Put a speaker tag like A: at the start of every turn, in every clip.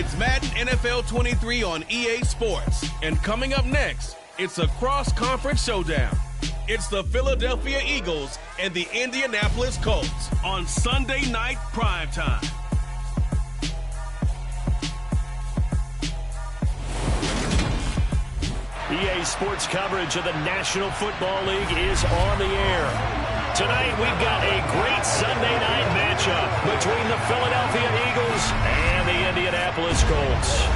A: It's Madden NFL 23 on EA Sports. And coming up next, it's a cross-conference showdown. It's the Philadelphia Eagles and the Indianapolis Colts on Sunday Night Primetime.
B: EA Sports coverage of the National Football League is on the air. Tonight, we've got a great Sunday night matchup between the Philadelphia Eagles and the Indianapolis Colts.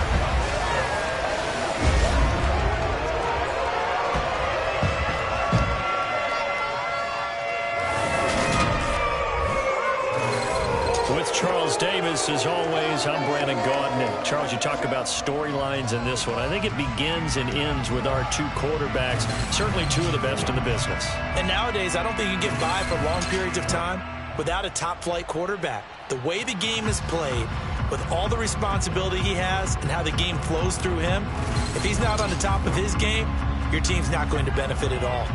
B: With Charles Davis, as always, I'm Brandon Gaudin. And Charles, you talk about storylines in this one. I think it begins and ends with our two quarterbacks, certainly two of the best in the business.
C: And nowadays, I don't think you can get by for long periods of time without a top-flight quarterback. The way the game is played, with all the responsibility he has and how the game flows through him, if he's not on the top of his game, your team's not going to benefit at all.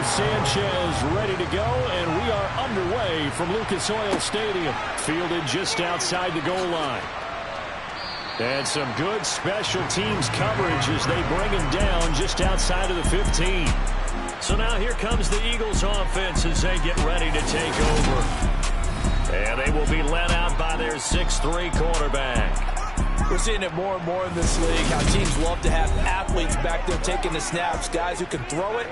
B: Sanchez ready to go, and we are underway from Lucas Oil Stadium, fielded just outside the goal line. And some good special teams coverage as they bring him down just outside of the 15. So now here comes the Eagles offense as they get ready to take over. And they will be led out by their 6'3" quarterback.
C: We're seeing it more and more in this league, how teams love to have athletes back there taking the snaps, guys who can throw it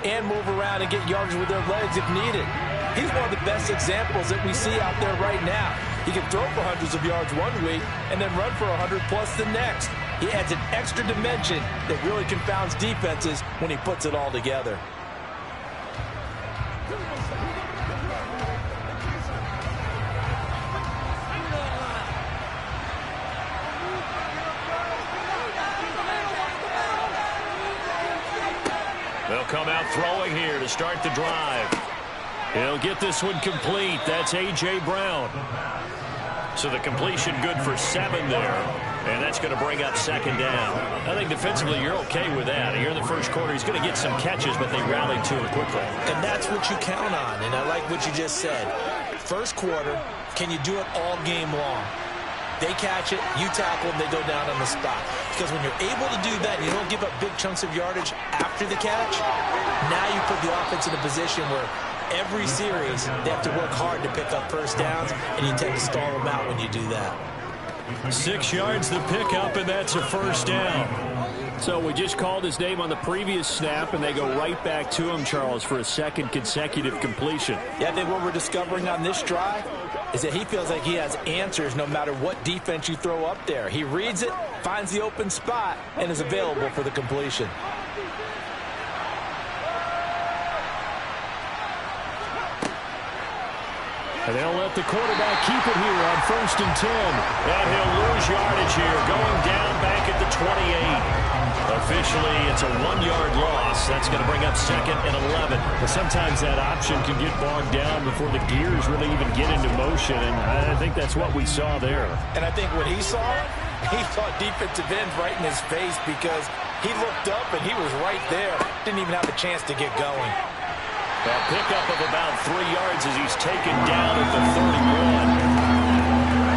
C: and move around and get yardage with their legs if needed. He's one of the best examples that we see out there right now. He can throw for hundreds of yards one week and then run for 100+ the next. He adds an extra dimension that really confounds defenses when he puts it all together.
B: They'll come out throwing here to start the drive. He'll get this one complete. That's A.J. Brown. So the completion good for 7 there. And that's going to bring up second down. I think defensively you're okay with that. Here in the first quarter, he's going to get some catches, but they rallied to him quickly.
C: And that's what you count on. And I like what you just said. First quarter, can you do it all game long? They catch it, you tackle them, they go down on the spot. Because when you're able to do that and you don't give up big chunks of yardage after the catch, now you put the offense in a position where every series they have to work hard to pick up first downs, and you tend to stall them out when you do that.
B: 6 yards the pickup, and that's a first down. So we just called his name on the previous snap, and they go right back to him, Charles, for a second consecutive completion.
C: Yeah, I think what we're discovering on this drive is that he feels like he has answers no matter what defense you throw up there. He reads it, finds the open spot, and is available for the completion.
B: And they'll let the quarterback keep it here on 1st and 10. And he'll lose yardage here, going down back at the 28. Officially, it's a 1-yard loss. That's going to bring up 2nd and 11. But sometimes that option can get bogged down before the gears really even get into motion, and I think that's what we saw there.
C: And I think what he saw defensive end right in his face because he looked up and he was right there. Didn't even have a chance to get going.
B: A pickup of about 3 yards as he's taken down at the 31.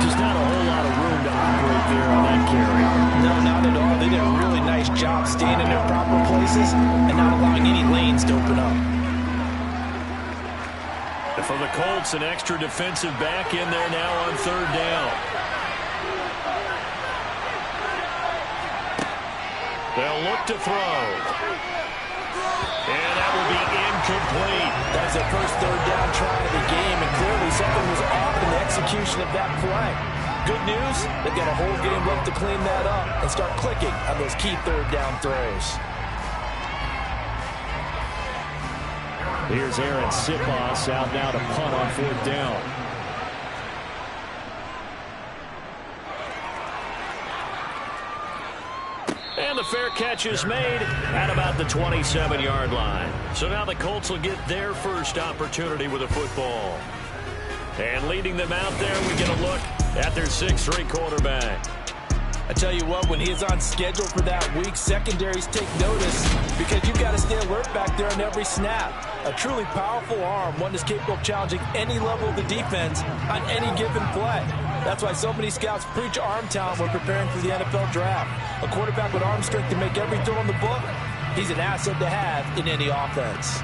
B: Just not a whole lot of room to operate there on that carry.
C: No, not at all. They did a really nice job staying in their proper places and not allowing any lanes to open up.
B: For the Colts, an extra defensive back in there now on 3rd down. They'll look to throw. And that will be incomplete.
C: That was their first third down try of the game, and clearly something was off in the execution of that play. Good news, they've got a whole game left to clean that up and start clicking on those key third down throws.
B: Here's Aaron Sipos out now to punt on fourth down. And the fair catch is made at about the 27-yard line. So now the Colts will get their first opportunity with a football. And leading them out there, we get a look at their 6'3" quarterback.
C: I tell you what, when he is on schedule for that week, secondaries take notice because you've got to stay alert back there on every snap. A truly powerful arm, one that's capable of challenging any level of the defense on any given play. That's why so many scouts preach arm talent when preparing for the NFL draft. A quarterback with arm strength to make every throw in the book, he's an asset to have in any offense.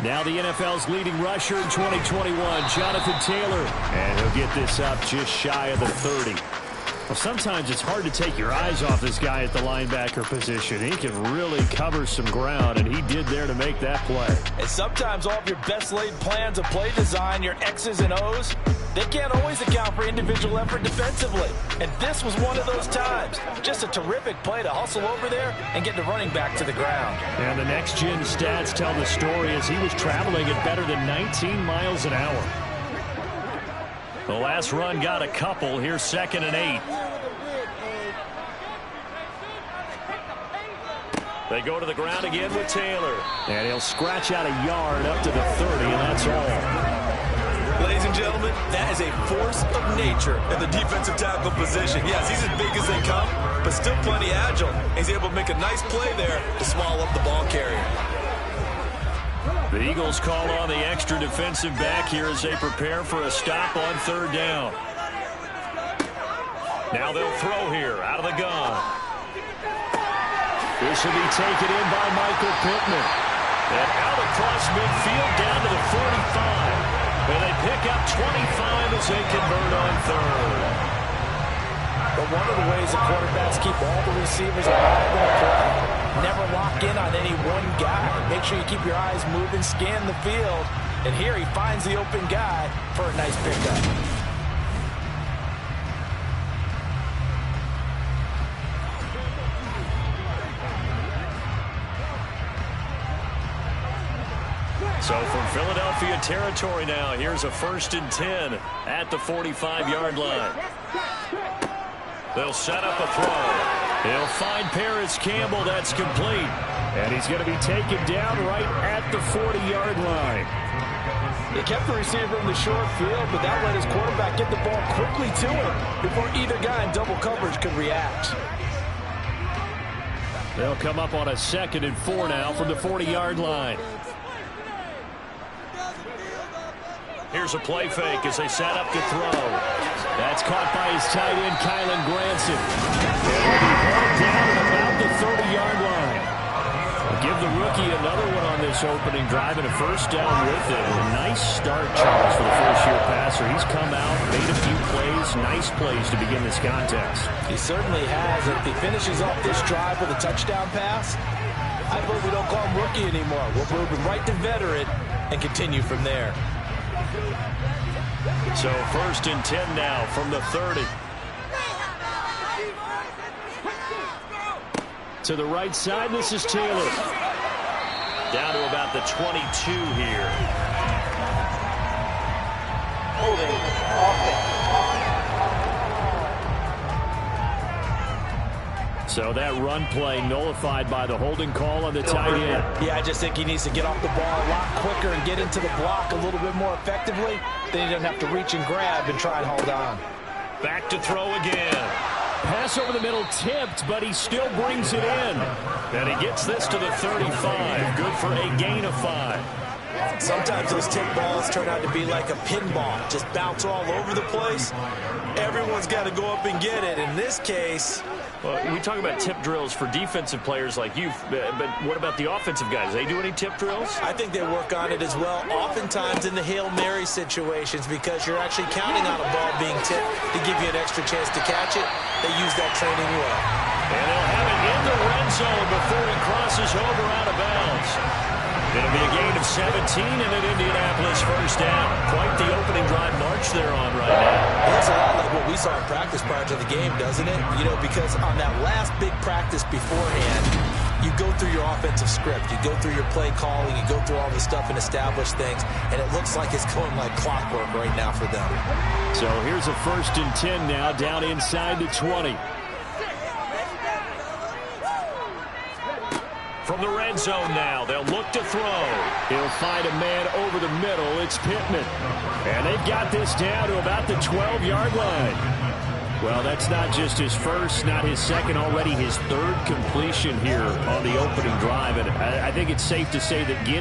B: Now the NFL's leading rusher in 2021, Jonathan Taylor. And he'll get this up just shy of the 30. Well, sometimes it's hard to take your eyes off this guy at the linebacker position. He can really cover some ground, and he did there to make that play.
C: And sometimes all of your best laid plans of play design, your X's and O's, they can't always account for individual effort defensively. And this was one of those times. Just a terrific play to hustle over there and get the running back to the ground.
B: And the next-gen stats tell the story as he was traveling at better than 19 miles an hour. The last run got a couple. Here's 2nd and 8. They go to the ground again with Taylor. And he'll scratch out a yard up to the 30, and that's all.
C: Ladies and gentlemen, that is a force of nature in the defensive tackle position. Yes, he's as big as they come, but still plenty agile. He's able to make a nice play there to swallow up the ball carrier.
B: The Eagles call on the extra defensive back here as they prepare for a stop on 3rd down. Now they'll throw here out of the gun. This will be taken in by Michael Pittman. And out across midfield down to the 45. And they pick up 25 as they convert on 3rd.
C: But one of the ways the quarterbacks keep all the receivers alive in the play, never lock in on any one guy. Make sure you keep your eyes moving, scan the field. And here he finds the open guy for a nice pickup.
B: So from Philadelphia territory now, here's a 1st and 10 at the 45-yard line. They'll set up a throw. He'll find Paris Campbell. That's complete. And he's going to be taken down right at the 40-yard line.
C: He kept the receiver in the short field, but that let his quarterback get the ball quickly to him before either guy in double coverage could react.
B: They'll come up on a 2nd and 4 now from the 40-yard line. Here's a play fake as they set up to throw. That's caught by his tight end, Kylan Granson. And he'll be brought down at about the 30-yard line. I'll give the rookie another one on this opening drive and a 1st down with it. A nice start, Charles, for the first-year passer. He's come out, made a few plays, nice plays to begin this contest.
C: He certainly has. If he finishes off this drive with a touchdown pass, I believe we don't call him rookie anymore. We'll move him right to veteran and continue from there.
B: So 1st and 10 now from the 30. To the right side, this is Taylor. Down to about the 22 here.
C: Holding offense.
B: So that run play nullified by the holding call on the tight end.
C: Yeah, I just think he needs to get off the ball a lot quicker and get into the block a little bit more effectively. Then he doesn't have to reach and grab and try and hold on.
B: Back to throw again. Pass over the middle tipped, but he still brings it in. And he gets this to the 35. Good for a gain of 5.
C: Sometimes those tip balls turn out to be like a pinball. Just bounce all over the place. Everyone's got to go up and get it. In this case,
B: Well, we talk about tip drills for defensive players like you, but what about the offensive guys? They do any tip drills?
C: I think they work on it as well, oftentimes in the Hail Mary situations, because you're actually counting on a ball being tipped to give you an extra chance to catch it. They use that training well.
B: And they'll have it in the red zone before he crosses over out of bounds. It'll be a gain of 17 and an Indianapolis first down. Quite the opening drive march they're on right now.
C: It looks a lot like what we saw in practice prior to the game, doesn't it? You know, because on that last big practice beforehand, you go through your offensive script. You go through your play calling. You go through all this stuff and establish things. And it looks like it's going like clockwork right now for them.
B: So here's a 1st and 10 now, down inside the 20. From the red zone now, they'll look to throw. He'll find a man over the middle. It's Pittman. And they've got this down to about the 12-yard line. Well, that's not just his first, not his second, already his 3rd completion here on the opening drive. And I think it's safe to say that getting